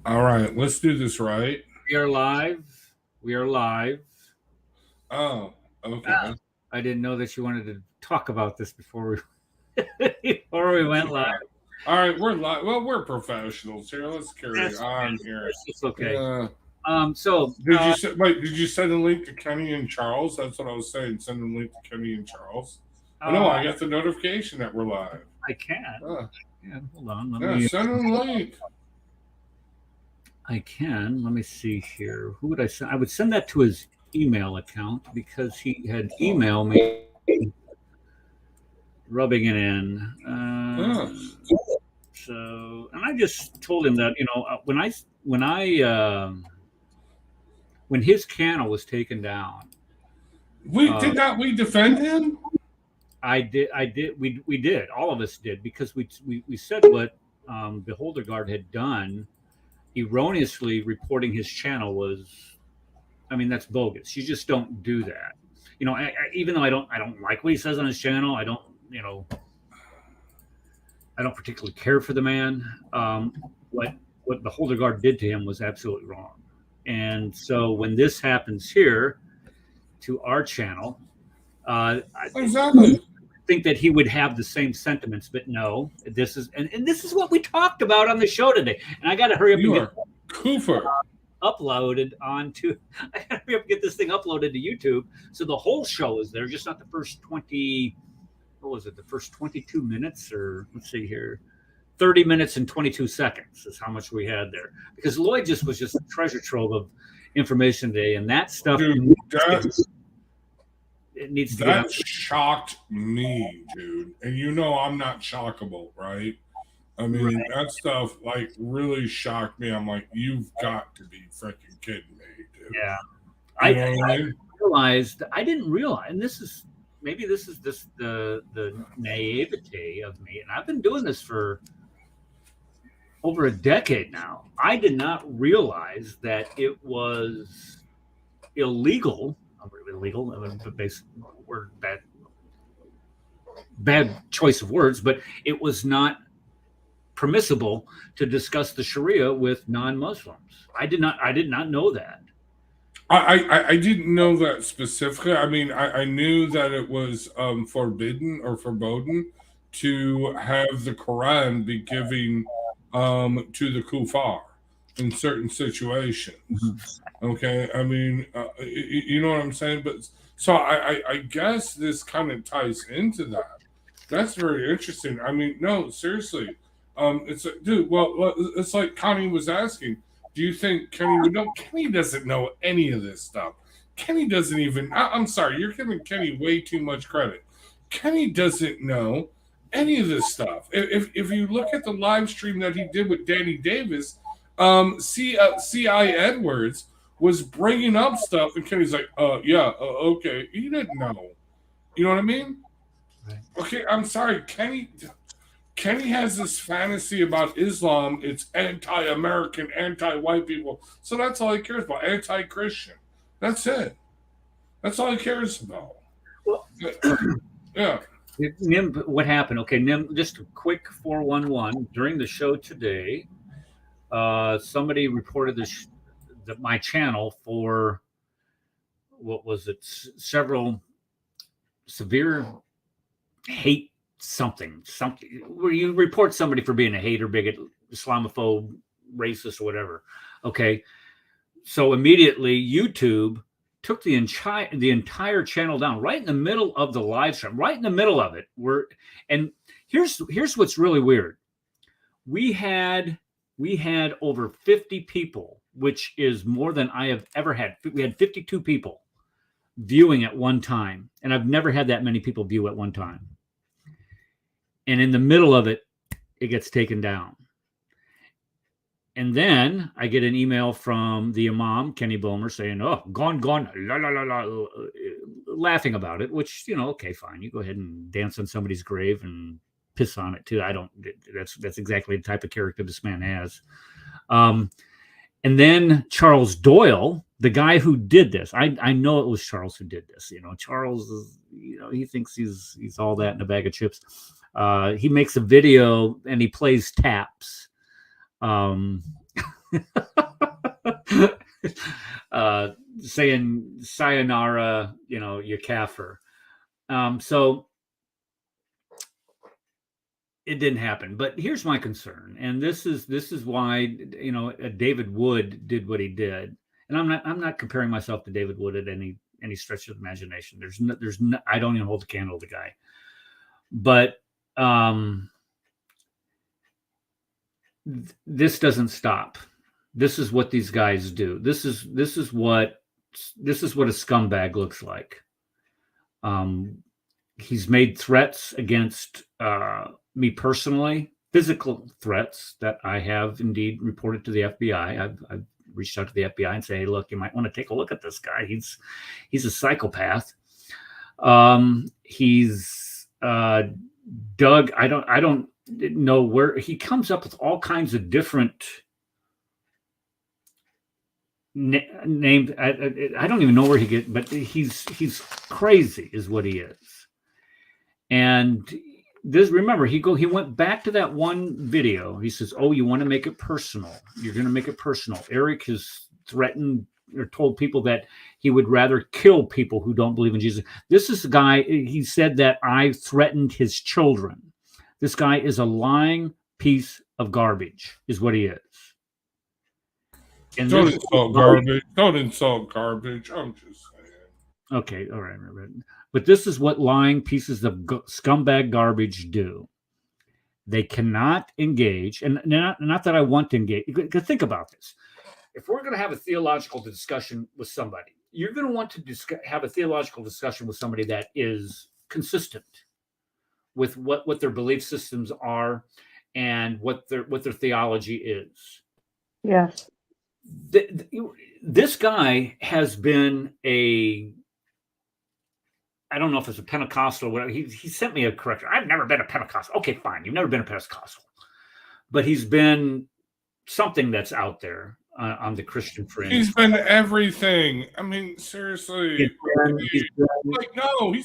All right, let's do this right. We are live. We are live. Oh, Ah, okay. I didn't know that you wanted to talk about this before we before we went live. Yeah. All right, we're live. Well, we're professionals here. Let's carry That's on okay. here. It's okay. Yeah. So Did you say, wait? Did you send a link to Kenny and Charles? That's what I was saying. Send a link to Kenny and Charles. Oh no, uh, I got the notification that we're live. I can. Uh, Yeah, hold on. Let yeah, me. send a link. I can. Let me see here. Who would I send? I would send that to his email account because he had emailed me, rubbing it in. Yeah. So, and I just told him that when when his channel was taken down, We uh, did not. We defend him. we did, all of us did, because we said what Beholder Guard had done, erroneously reporting his channel was, I mean, that's bogus. You just don't do that. Even though I don't like what he says on his channel, you know, I don't particularly care for the man. What Beholder Guard did to him was absolutely wrong. And so when this happens here to our channel, I Exactly. think that he would have the same sentiments, but no, and this is what we talked about on the show today. And I got to hurry up and You get are Cooper. uploaded onto. I got to hurry up and get this thing uploaded to YouTube, so the whole show is there, just not the first 20. What was it? The first 22 minutes, or let's see here. 30 minutes and 22 seconds is how much we had there, because Lloyd just was just a treasure trove of information today, and that stuff Dude, it needs to get on. that shocked me, dude. And you know I'm not shockable, right? I mean, Right. that stuff like really shocked me. I'm like, you've got to be freaking kidding me, dude. Yeah. You I know what I mean? realized, I didn't realize, and this is maybe this is this the naivete of me, and I've been doing this for over a decade now. I did not realize that it was illegal. Illegal, but word bad choice of words, but it was not permissible to discuss the Sharia with non-Muslims. I did not know that. I didn't know that specifically. I mean, I knew that it was forbidden or forbidden to have the Quran be giving to the kuffar in certain situations. Mhm. Okay, I mean, you know what I'm saying. But so I guess this kind of ties into that. That's very interesting. I mean, no, seriously, it's like, dude. Well, it's like Connie was asking. Do you think Kenny would know? Kenny doesn't know any of this stuff. Kenny doesn't even. I'm sorry, you're giving Kenny way too much credit. Kenny doesn't know any of this stuff. If you look at the live stream that he did with Danny Davis, C.I. Edwards was bringing up stuff, and Kenny's like, yeah, okay. He didn't know. You know what I mean? Right. Okay, I'm sorry, Kenny. Kenny has this fantasy about Islam. It's anti-American, anti-white people. So that's all he cares about. Anti-Christian. That's it. That's all he cares about. Well, Yeah. Nim, what happened? Okay, Nim, just a quick 411. During the show today, somebody reported my channel for, what was it, several severe hate something where you report somebody for being a hater, bigot, Islamophobe, racist, or whatever. Okay, so immediately YouTube took the entire channel down right in the middle of the live stream, right in the middle of it. And here's what's really weird. We had over 50 people, which is more than I have ever had. We had 52 people viewing at one time, and I've never had that many people view at one time. And in the middle of it, it gets taken down. And then I get an email from the Imam, Kenny Bomer, saying, "Oh, gone, la la la la," laughing about it. Which, okay, fine. You go ahead and dance on somebody's grave and piss on it too. I don't. That's exactly the type of character this man has. And then Charles Doyle, the guy who did this, I know it was Charles who did this. Charles is, he thinks he's all that in a bag of chips. He makes a video and he plays taps. Um, saying sayonara, you kafir. So it didn't happen. But here's my concern, and this is why David Wood did what he did. And I'm not comparing myself to David Wood at any stretch of the imagination. There's no, I don't even hold a candle to the guy. But this doesn't stop. This is what these guys do. This is what a scumbag looks like. He's made threats against me personally, physical threats that I have indeed reported to the FBI. I've reached out to the FBI and say, hey, look, you might want to take a look at this guy. He's a psychopath. He's Doug. I don't know where he comes up with all kinds of different names. I don't even know where he gets, but he's crazy is what he is. And this, remember, he went back to that one video. He says, oh, you want to make it personal. You're going to make it personal. Eric has threatened or told people that he would rather kill people who don't believe in Jesus. This is a guy, he said that I threatened his children. This guy is a lying piece of garbage, is what he is. And don't insult garbage. Don't insult garbage. I'm just saying. Okay, all right. But this is what lying pieces of scumbag garbage do. They cannot engage, and not that I want to engage. Because think about this. If we're going to have a theological discussion with somebody, you're going to want to have a theological discussion with somebody that is consistent with what their belief systems are and what their theology is. Yes. This guy has been I don't know if it's a Pentecostal or whatever. He sent me a correction. I've never been a Pentecostal. Okay, fine. You've never been a Pentecostal. But he's been something that's out there on the Christian fringe. He's been everything. I mean, seriously. He's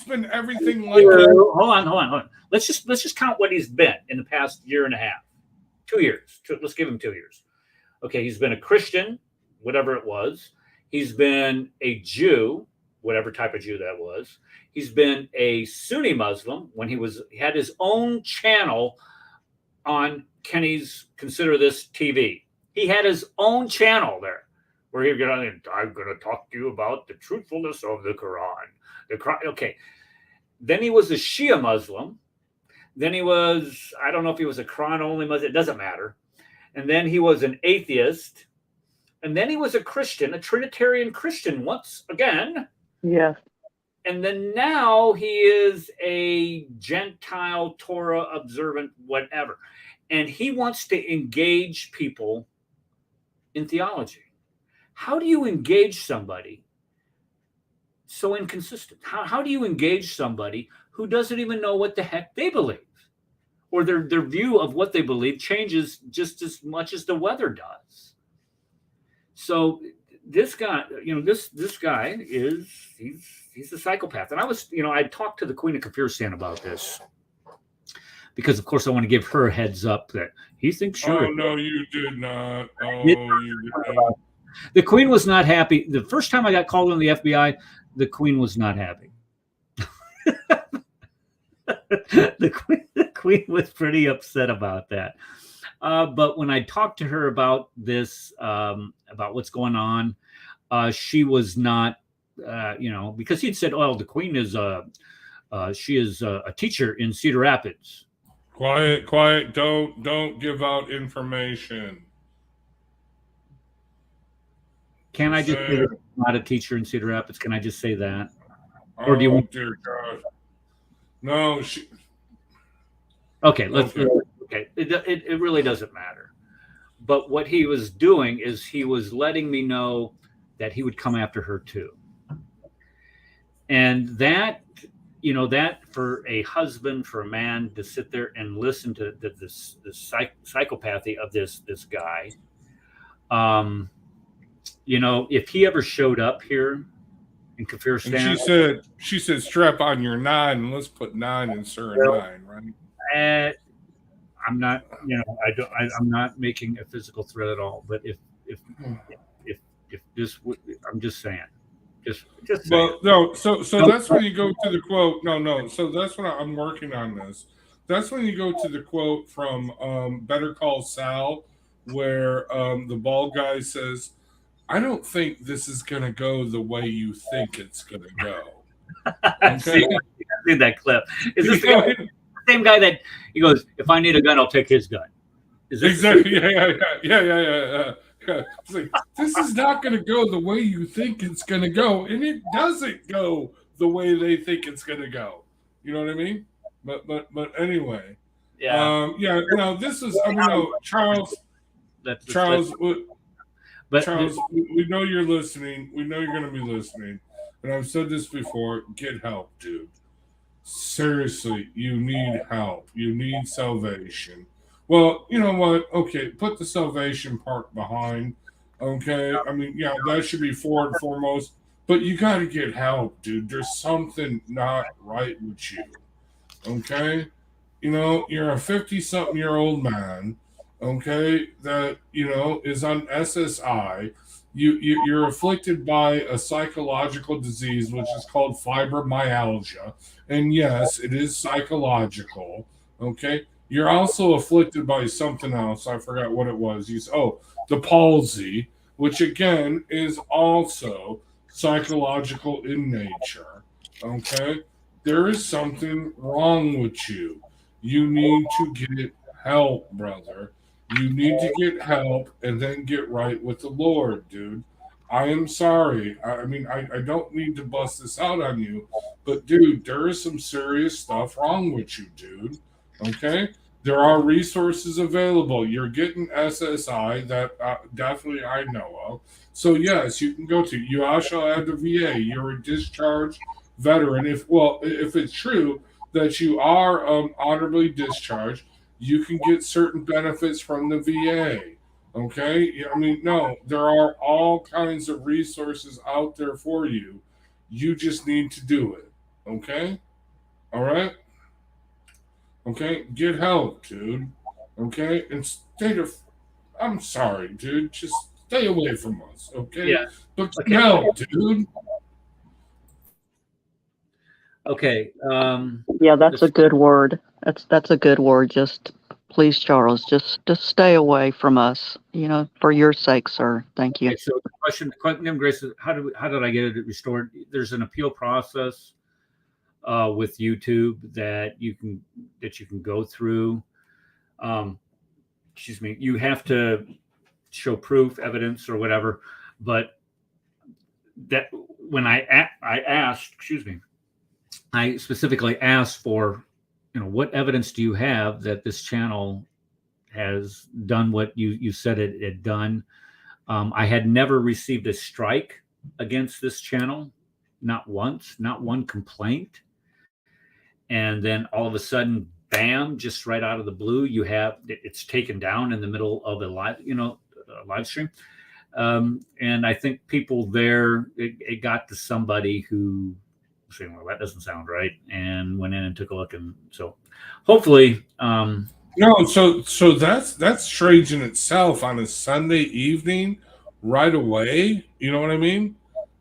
been everything like that. Hold on. Let's just count what he's been in the past year and a half. 2 years. Let's give him 2 years. Okay, he's been a Christian, whatever it was. He's been a Jew, whatever type of Jew that was. He's been a Sunni Muslim when he had his own channel on Kenny's Consider This TV. He had his own channel there where he'd get on and I'm going to talk to you about the truthfulness of the Quran. Okay. Then he was a Shia Muslim. Then he was, I don't know if he was a Quran only Muslim. It doesn't matter. And then he was an atheist. And then he was a Christian, a Trinitarian Christian once again. Yes. And then now he is a Gentile, Torah observant, whatever. And he wants to engage people in theology. How do you engage somebody so inconsistent? How do you engage somebody who doesn't even know what the heck they believe? Or their view of what they believe changes just as much as the weather does. So this guy, this guy he's a psychopath. And I talked to the Queen of Kafirstan about this because, of course, I want to give her a heads up that he thinks you're. Oh no, you did not. Oh, you did not. The Queen was not happy. The first time I got called on the FBI, the Queen was not happy. The Queen was pretty upset about that. But when I talked to her about this, about what's going on, she was not, because he'd said, "Oh, the Queen is she is a teacher in Cedar Rapids." Quiet. Don't give out information. Can I just say that she's not a teacher in Cedar Rapids? Can I just say that? Or do you want? Dear God. No, Okay, okay. It really doesn't matter. But what he was doing is he was letting me know that he would come after her too. And that, that for a husband, for a man to sit there and listen to this psychopathy of this guy, if he ever showed up here in Kafirstan, and she said, strap on your 9 and let's put 9 in Suriname, right? I'm not, I'm not making a physical threat at all. But if this, I'm just saying, just saying. Well, no, so that's when you go to the quote. No. So that's when I'm working on this. That's when you go to the quote from Better Call Saul, where the bald guy says, "I don't think this is going to go the way you think it's going to go." I've Okay. seen that clip. Is this the same guy that he goes, "If I need a gun, I'll take his gun"? Is this Exactly. Yeah. It's like, this is not going to go the way you think it's going to go, and it doesn't go the way they think it's going to go. You know what I mean? But anyway, Yeah. No, this is. I mean, no, Charles. That's Charles, but Charles, we know you're listening. We know you're going to be listening. And I've said this before. Get help, dude. Seriously, you need help. You need salvation. Well, you know what? Okay, put the salvation part behind. Okay, I mean, yeah, that should be forward and foremost. But you got to get help, dude. There's something not right with you. Okay, you know, you're a 50-something-year-old man. Okay, that is on SSI. You're afflicted by a psychological disease which is called fibromyalgia, and yes, it is psychological. Okay, you're also afflicted by something else. I forgot what it was. The palsy, which again is also psychological in nature. Okay, there is something wrong with you. You need to get help, brother. You need to get help and then get right with the Lord, dude. I am sorry. I mean, I don't need to bust this out on you, but dude, there is some serious stuff wrong with you, dude. Okay? There are resources available. You're getting SSI that definitely I know of. So, yes, you can go to. You also have the VA. You're a discharged veteran. If it's true that you are honorably discharged, you can get certain benefits from the VA. Okay? I mean, no, there are all kinds of resources out there for you. You just need to do it. Okay? All right? Okay? Get help, dude. Okay? I'm sorry, dude. Just stay away from us. Okay? Yeah. But get help, dude. Okay. Yeah, that's a good word. That's a good word. Just please, Charles, just stay away from us. For your sake, sir. Thank you. Okay, so the question, Grace, is how did I get it restored? There's an appeal process with YouTube that you can go through. Excuse me. You have to show proof, evidence, or whatever. But that when I asked, excuse me, I specifically asked for, what evidence do you have that this channel has done what you said it had done? I had never received a strike against this channel, not once, not one complaint. And then all of a sudden, bam, just right out of the blue, it's taken down in the middle of a live stream. And I think people there, it got to somebody who saying, well, that doesn't sound right, and went in and took a look. And so hopefully, no, so that's strange in itself on a Sunday evening right away. You know what I mean?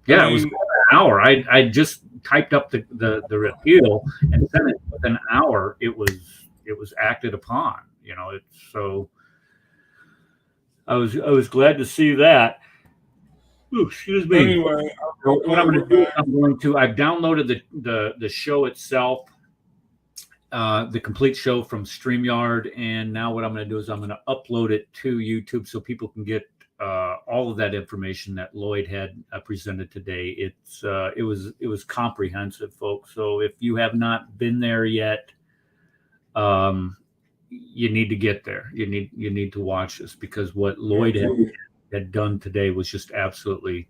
Yeah, it was an hour. I just typed up the appeal and sent it within an hour. It was acted upon. So I was glad to see that. Ooh, excuse me. Anyway, what I'm going to do is I've downloaded the show itself, the complete show from StreamYard, and now what I'm going to do is I'm going to upload it to YouTube so people can get all of that information that Lloyd had presented today. It was comprehensive, folks. So if you have not been there yet, you need to get there. You need to watch this, because what Lloyd had done today was just absolutely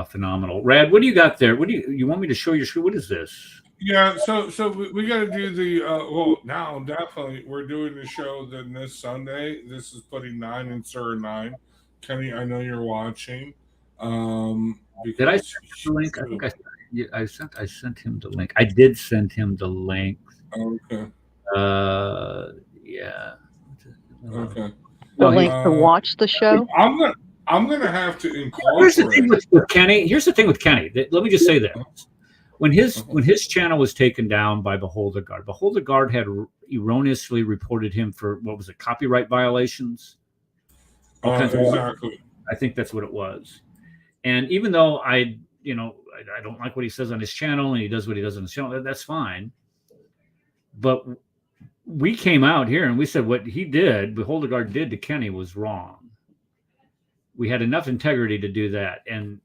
phenomenal. Rad, what do you got there? What do you want me to show your screen? What is this? Yeah, so we got to do the now definitely we're doing the show then this Sunday. This is putting 9 and Sir 9. Kenny, I know you're watching. Did I send the link? I think I sent him the link. I did send him the link. Okay. Yeah. Okay. The link to watch the show? I'm going to have to Here's the thing incorporate. with Kenny. Here's the thing with Kenny. Let me just say that when his channel was taken down by Beholder Guard had erroneously reported him for what was it, copyright violations? Exactly. I think that's what it was. And even though I don't like what he says on his channel and he does what he does on his channel, that's fine. But we came out here and we said what he did, Beholder Guard did to Kenny was wrong. We had enough integrity to do that. And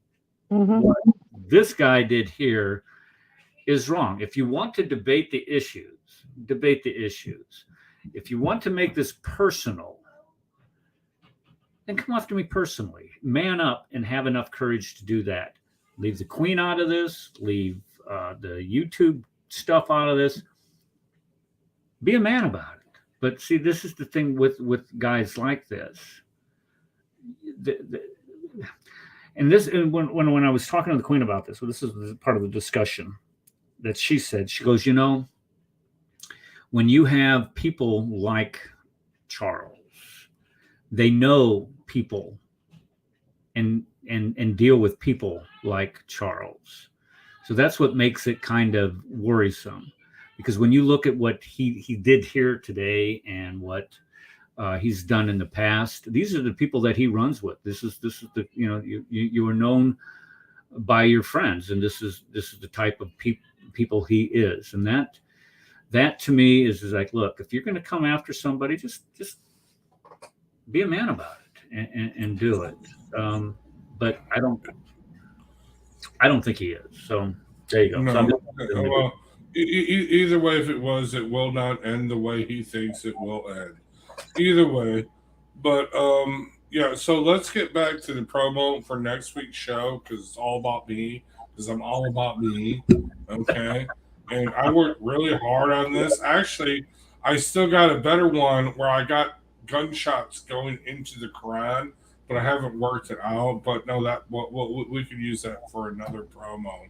what this guy did here is wrong. If you want to debate the issues, debate the issues. If you want to make this personal, then come after me personally. Man up and have enough courage to do that. Leave the Queen out of this. Leave the YouTube stuff out of this. Be a man about it. But see, this is the thing with guys like this. And when I was talking to the Queen about this, well, this is part of the discussion that she said. She goes, when you have people like Charles, they know people and deal with people like Charles. So that's what makes it kind of worrisome, because when you look at what he did here today and what he's done in the past, these are the people that he runs with. This is the you are known by your friends, and this is the type of people he is, and that to me is like, look, if you're going to come after somebody, just be a man about it and do it. But I don't think he is. So there you go. No. Well, either way, if it was, it will not end the way he thinks it will end. Either way, but yeah. So let's get back to the promo for next week's show, because it's all about me. Because I'm all about me. Okay, and I worked really hard on this. Actually, I still got a better one where I got gunshots going into the Quran, but I haven't worked it out. But no, we could use that for another promo.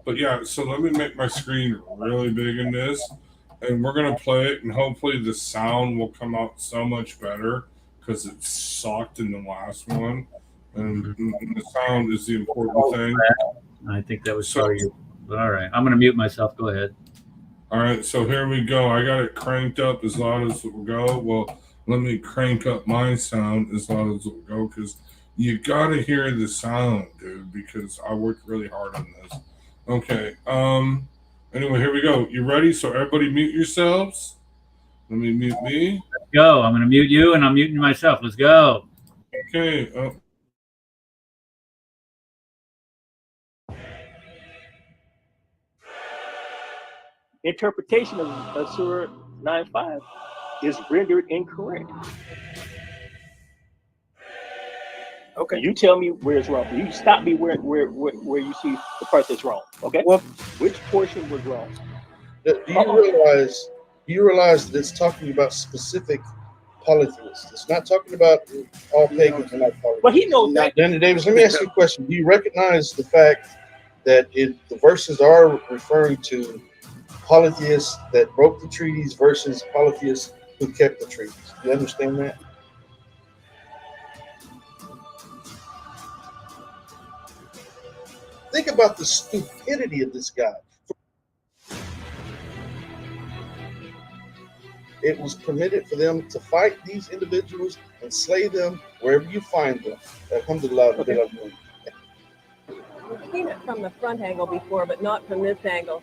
But yeah, so let me make my screen really big in this, and we're gonna play it, and hopefully the sound will come out so much better, because it sucked in the last one, and the sound is the important thing. I think that was so. All right, I'm gonna mute myself. Go ahead. All right, so here we go. I got it cranked up as loud as it will go. Well, let me crank up my sound as loud as it will go, because you got to hear the sound, dude, because I worked really hard on this. Okay. Anyway, here we go. You ready? So everybody mute yourselves. Let me mute me. Let's go. I'm going to mute you, and I'm muting myself. Let's go. Okay. Interpretation of Surah 9:5 is rendered incorrect. Okay. You tell me where it's wrong. You stop me where you see the part that's wrong. Okay. Well, which portion was wrong? Do you realize that it's talking about specific polytheists? It's not talking about all pagans are not polytheists. But he knows that. Danny Davis, let me ask you a question. Do you recognize the fact that the verses are referring to polytheists that broke the treaties versus polytheists who kept the treaties? Do you understand that? Think about the stupidity of this guy. It was permitted for them to fight these individuals and slay them wherever you find them. Alhamdulillah. We've seen it from the front angle before, but not from this angle.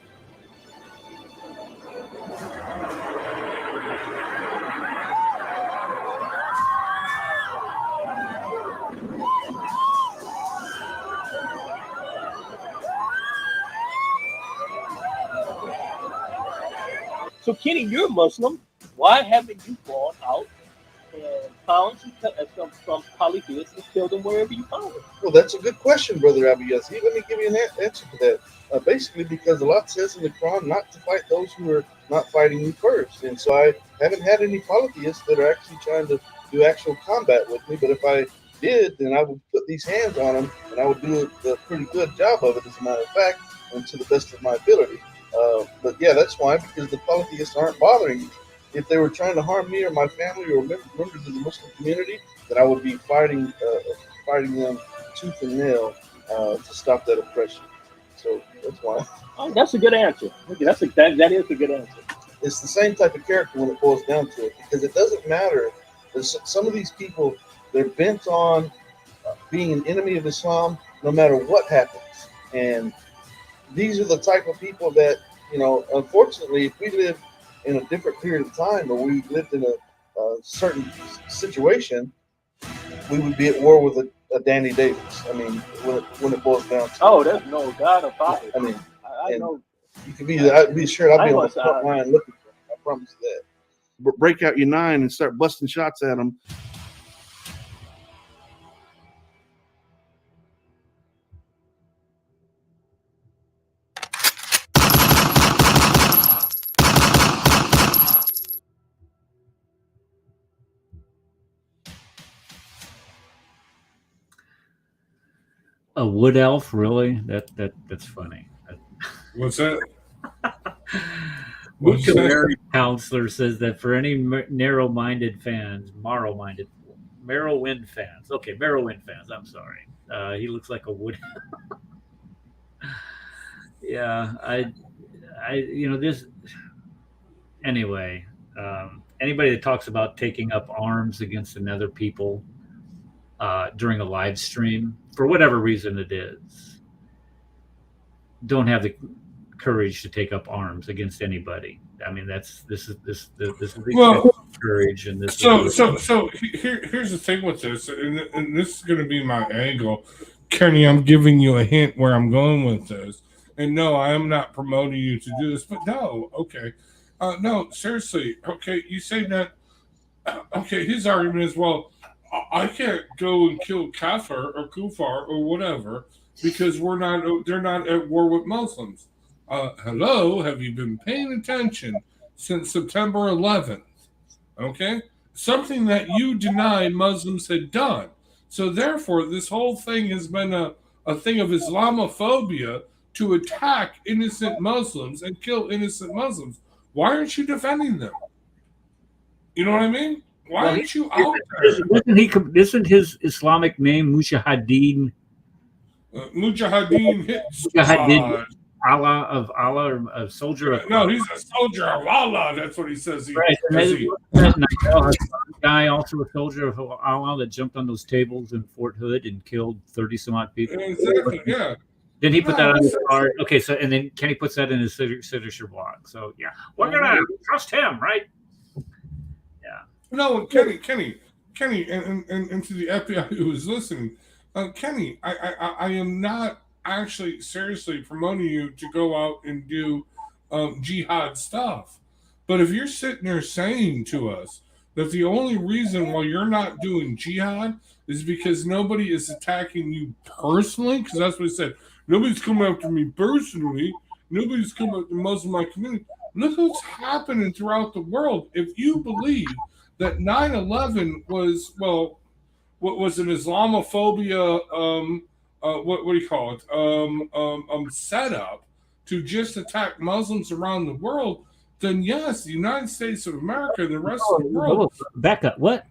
So, Kenny, you're Muslim. Why haven't you gone out and found some polytheists and killed them wherever you found them? Well, that's a good question, Brother Abu Yazid. Let me give you an answer to that. Basically, because Allah says in the Quran not to fight those who are not fighting you first. And so I haven't had any polytheists that are actually trying to do actual combat with me. But if I did, then I would put these hands on them, and I would do a pretty good job of it, as a matter of fact, and to the best of my ability. But yeah, that's why, because the polytheists aren't bothering you. if they were trying to harm me or my family or members of the Muslim community, that I would be fighting them tooth and nail to stop that oppression. So that's why. Oh, that's a good answer. Okay, that is a good answer. It's the same type of character when it boils down to it, because it doesn't matter. Some of these people, they're bent on being an enemy of Islam no matter what happens. And these are the type of people that, unfortunately, if we live in a different period of time or we lived in a certain situation, we would be at war with a Danny Davis. I mean, when it boils down to Oh, there's no doubt about it. I mean, I know. you can be sure I'll be on the I front line looking for them. I promise you that. Break out your 9 and start busting shots at them. A wood elf, really? That's funny. What's that? Mucha Mary Counselor says that for any narrow-minded fans, Merrowwind fans. Okay, Merrowwind fans. I'm sorry. He looks like a wood. Yeah, this. Anyway, anybody that talks about taking up arms against another people during a live stream, for whatever reason it is, don't have the courage to take up arms against anybody. I mean, this is courage, and this. So here's the thing with this, and this is going to be my angle, Kenny. I'm giving you a hint where I'm going with this, and no, I am not promoting you to do this, but no, okay, no, seriously, okay, you say that, okay, his argument is, well, I can't go and kill Kafir or Kufar or whatever because they're not at war with Muslims. Hello, have you been paying attention since September 11th? Okay? Something that you denied Muslims had done. So therefore, this whole thing has been a thing of Islamophobia to attack innocent Muslims and kill innocent Muslims. Why aren't you defending them? You know what I mean? Why aren't you out there? Isn't his Islamic name Mujahideen? Mujahideen hits Allah of Allah, or a soldier of no, he's a soldier of Allah. That's what he says. Right. That guy, also a soldier of Allah, that jumped on those tables in Fort Hood and killed 30 some odd people. Exactly. Yeah. Then he put that on his card. Okay, so and then Kenny puts that in his signature blog. So yeah, we're gonna trust him, right? Yeah. No, Kenny, and to the FBI who is listening, Kenny, I am not actually seriously promoting you to go out and do jihad stuff. But if you're sitting there saying to us that the only reason why you're not doing jihad is because nobody is attacking you personally, because that's what he said, nobody's coming after me personally, nobody's coming after most of my community. Look what's happening throughout the world. If you believe that 9/11 was, well, what was an Islamophobia what do you call it? Setup to just attack Muslims around the world, then yes, the United States of America and the rest of the world. Back up. What?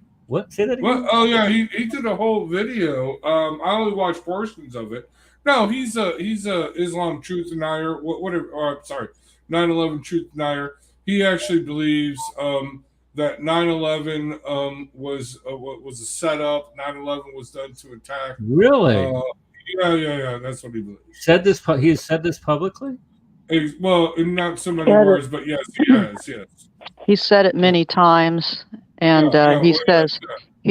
Say that again. What? Oh yeah, he did a whole video. I only watched portions of it. No, he's a Islam truth denier. Whatever. Sorry, 9/11 truth denier. He actually believes that 9/11 was a setup. 9/11 was done to attack. Really? Yeah. That's what he believes. He has said this publicly? Well, in not so many words, but yes, he has. Yes. He said it many times, and he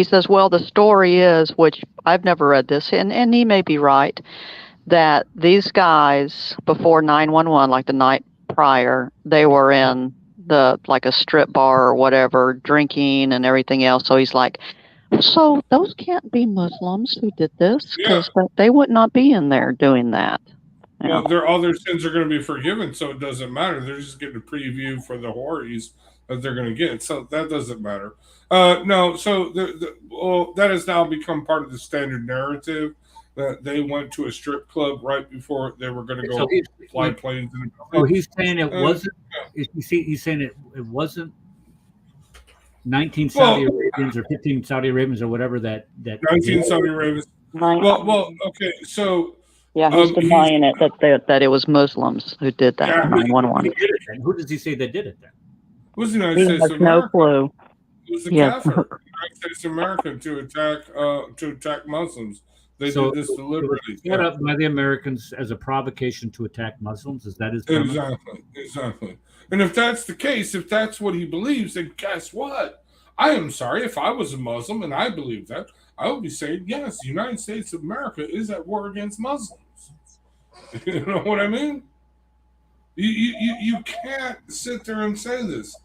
says, well, the story is, which I've never read this, and he may be right, that these guys before 9/11, like the night prior, they were in like a strip bar or whatever, drinking and everything else. So he's like, so those can't be Muslims who did this, because they would not be in there doing that. Well, all their sins are going to be forgiven, so it doesn't matter. They're just getting a preview for the horrors that they're going to get, so that doesn't matter. No, so that has now become part of the standard narrative that they went to a strip club right before they were going to go fly planes. So he's saying it wasn't. He's saying it wasn't 19 Well- Saudi Arabians or 15 Saudi Arabians or whatever that 19 Saudi Arabians. Well, okay. So Yeah, he's he's- denying it that it was Muslims who did that. Yeah, 911. Who did it then? Who does he say that did it then? it was the United He States has of no America. clue. It was the Yes. Kafir, United States of America, to attack Muslims. They So did this it was deliberately. set up by the Americans as a provocation to attack Muslims. Is that his premise? Exactly. And if that's the case, if that's what he believes, then guess what? I am sorry. If I was a Muslim and I believe that, I would be saying, yes, the United States of America is at war against Muslims. You know what I mean? You can't sit there and say this.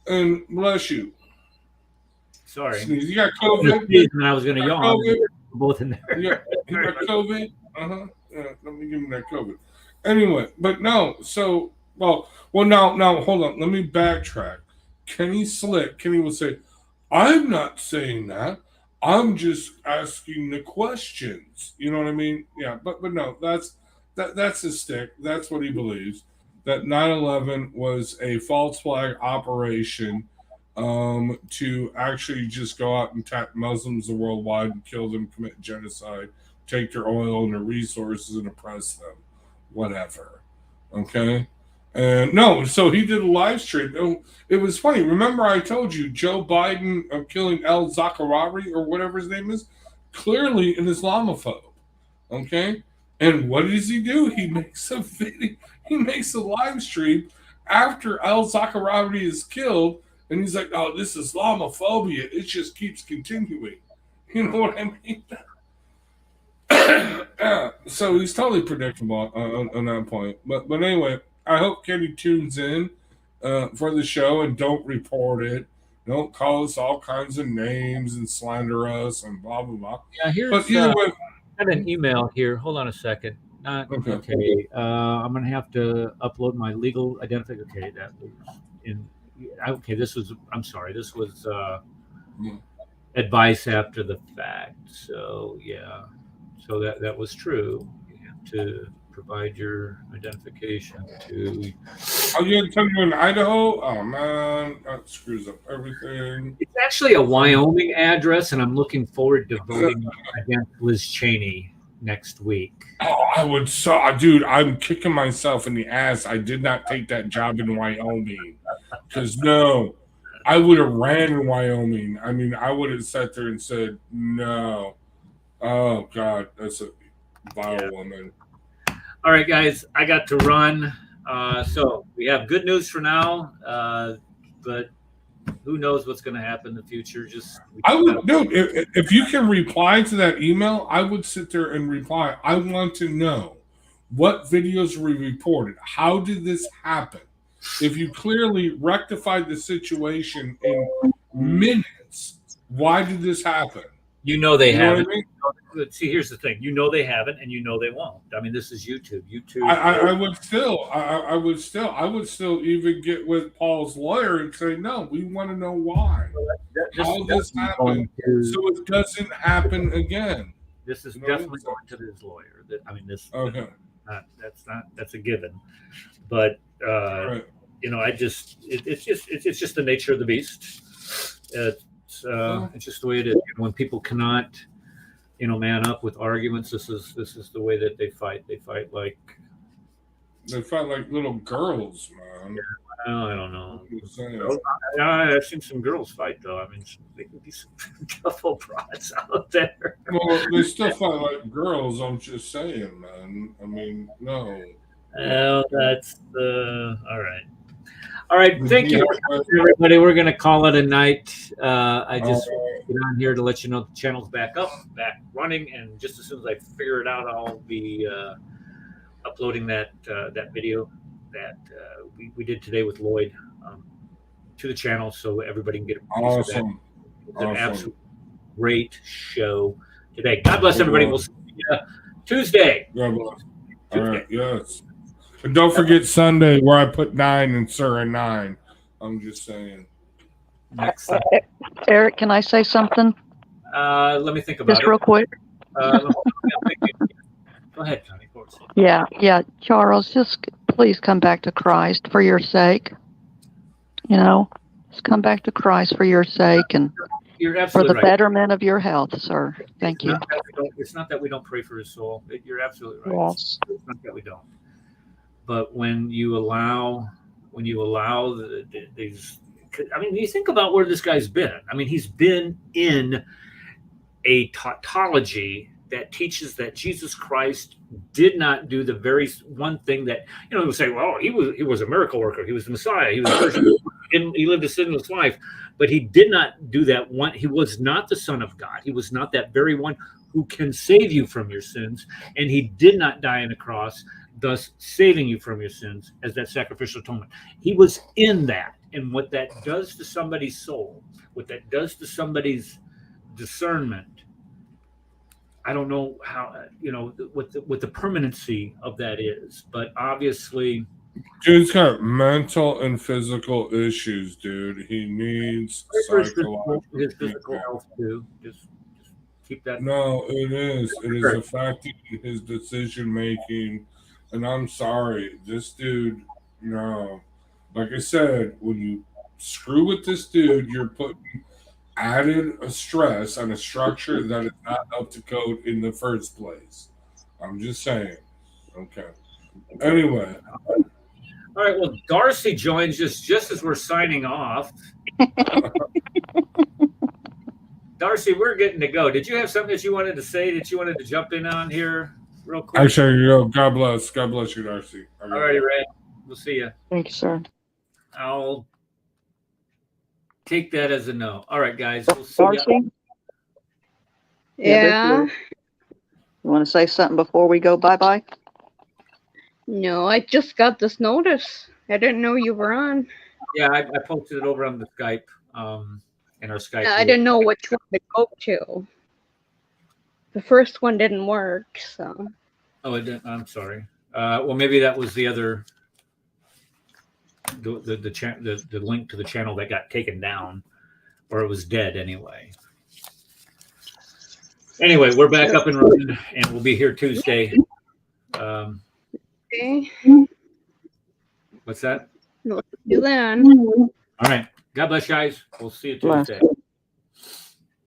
And bless you. Sorry. Sneeze. You got COVID? And I was going to You got yawn. COVID? Both in there. You got COVID? Yeah, let me give him that COVID. Anyway, but no. So, well, now, hold on. Let me backtrack. Kenny will say, I'm not saying that. I'm just asking the questions. You know what I mean? Yeah, but no, that's his stick. That's what he believes. That 9/11 was a false flag operation to actually just go out and attack Muslims worldwide and kill them, commit genocide, take their oil and their resources and oppress them. Whatever. Okay? And no, so he did a live stream. It was funny. Remember I told you Joe Biden killing El Zakharari or whatever his name is? Clearly an Islamophobe. Okay? And what does he do? He makes a video. He makes a live stream after El Zakharari is killed, and he's like, "Oh, this Islamophobia, it just keeps continuing." You know what I mean? So he's totally predictable on that point. But anyway, I hope Kenny tunes in for the show and don't report it. Don't call us all kinds of names and slander us and blah blah blah. Yeah, here's But either way, I have an email here. Hold on a second. Okay. I'm gonna have to upload my legal identification. Okay, that was in. Okay, this was. I'm sorry. This was advice after the fact. So yeah. So that was true. You have to provide your identification to. are you gonna tell me you're in Idaho? Oh man, that screws up everything. It's actually a Wyoming address, and I'm looking forward to voting against Liz Cheney next week. Oh, dude, I'm kicking myself in the ass. I did not take that job in Wyoming. Because no, I would have ran in Wyoming. I mean, I would have sat there and said, no. Oh, God, that's a vile woman. All right, guys, I got to run. So we have good news for now, but who knows what's going to happen in the future? If you can reply to that email, I would sit there and reply. I want to know what videos were reported. How did this happen? If you clearly rectified the situation in minutes, why did this happen? You know they haven't. What I mean? See, here's the thing. You know they haven't, and you know they won't. I mean, this is YouTube. I would still even get with Paul's lawyer and say, no, we want to know why. How this happened, so it doesn't happen again. This is definitely going to his lawyer. Okay. That's a given. But Right. it's just the nature of the beast. It's just the way it is. When people cannot, man up with arguments, this is the way that they fight. They fight like little girls, man. I don't know. I've seen some girls fight though. I mean, they can be some duffel broads out there. Well, they still fight like girls. I'm just saying, man. I mean, no. Well, that's all right. All right, thank you, everybody. We're going to call it a night. I just get on here to let you know the channel's back up, back running, and just as soon as I figure it out, I'll be uploading that video that we did today with Lloyd to the channel, so everybody can get a piece of that. It's an absolute great show today. God bless everybody. We'll see you Tuesday. God bless. All right, yes. And don't forget Sunday where I put 9 and Sir and 9. I'm just saying. Next Eric, can I say something? let me think about Just it. real quick. Go ahead, Connie. Of course. Yeah. Charles, just please come back to Christ for your sake. Just come back to Christ for your sake and You're for absolutely the right. betterment of your health, sir. Thank you. It's not that we don't pray for his soul. You're absolutely right. Yes. It's not that we don't. But when you allow these, I mean, you think about where this guy's been. I mean, he's been in a tautology that teaches that Jesus Christ did not do the very one thing that, you know, we say, well, he was a miracle worker. He was the Messiah. He was the person he lived a sinless life, but he did not do that one. He was not the Son of God. He was not that very one who can save you from your sins. And he did not die on the cross, thus saving you from your sins as that sacrificial atonement. He was in that. And what that does to somebody's soul, what that does to somebody's discernment, I don't know how, you know, what the permanency of that is, but obviously, Dude's got mental and physical issues, dude. He needs psychological his physical treatment. health too. Just keep that. No, it is. It is affecting his decision making. And I'm sorry, this dude, no. Like I said, when you screw with this dude, you're putting added a stress on a structure that is not up to code in the first place. I'm just saying. Okay. Anyway. All right. Well, Darcy joins us just as we're signing off. Darcy, we're getting to go. Did you have something that you wanted to say that you wanted to jump in on here real quick? Actually, you go. God bless. God bless you, Darcy. All righty, Ray. We'll see you. Thank you, sir. I'll take that as a no. All right, guys. We'll see Darcy? Yeah. You want to say something before we go bye-bye? No, I just got this notice. I didn't know you were on. Yeah, I posted it over on the Skype, in our Skype. I didn't know which one to go to. The first one didn't work, so. Oh, it didn't. I'm sorry. Well, maybe that was the other, the link to the channel that got taken down, or it was dead anyway. Anyway, we're back up and running, and we'll be here Tuesday. Okay. What's that? No, do then. All right. God bless you guys. We'll see you Bless. Tuesday.